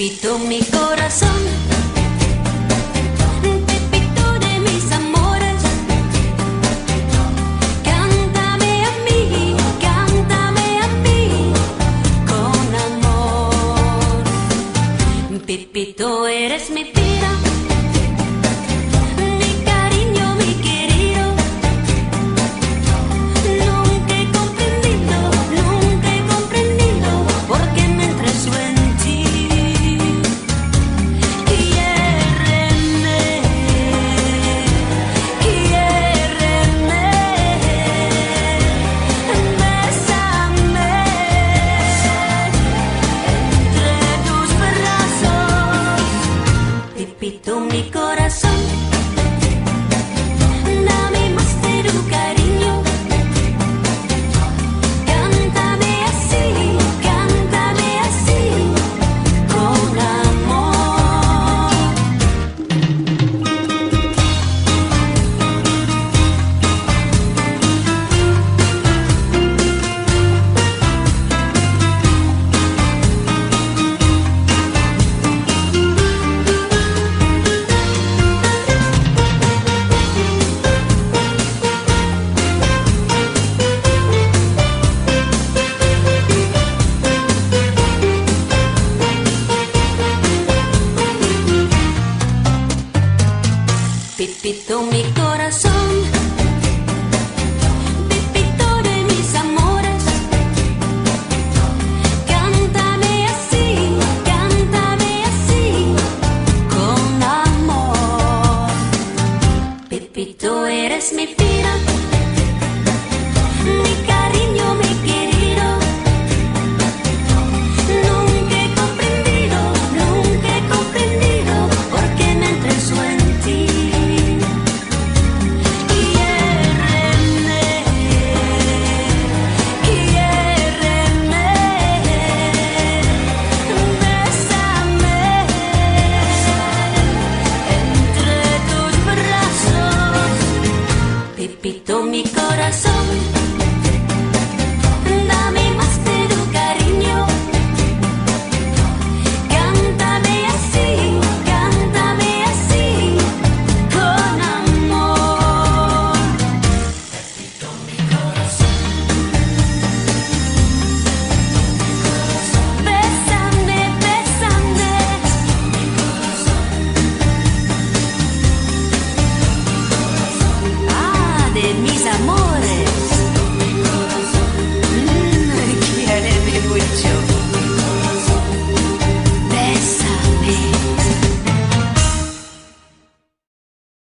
Pepito, mi corazón, Pepito de mis amores, cántame a mí con amor. Pepito, eres mi vida, mi cariño, mi querido. Nunca he comprendido por qué me entreso en ti. Quiéreme, bésame entre tus brazos. Pepito, mi corazón, dame más de tu cariño. Cántame así con amor. Pepito, mi corazón, Pepito de mis amores, cántame así con amor. Pepito, eres mi vida, mi cariño, mi querido. Nunca he comprendido por qué me entreso en ti. Bésame entre tus brazos. Pepito, mi corazón, dame más de tu cariño. Cántame así con amor. Pepito, mi corazón, bésame de mis amores.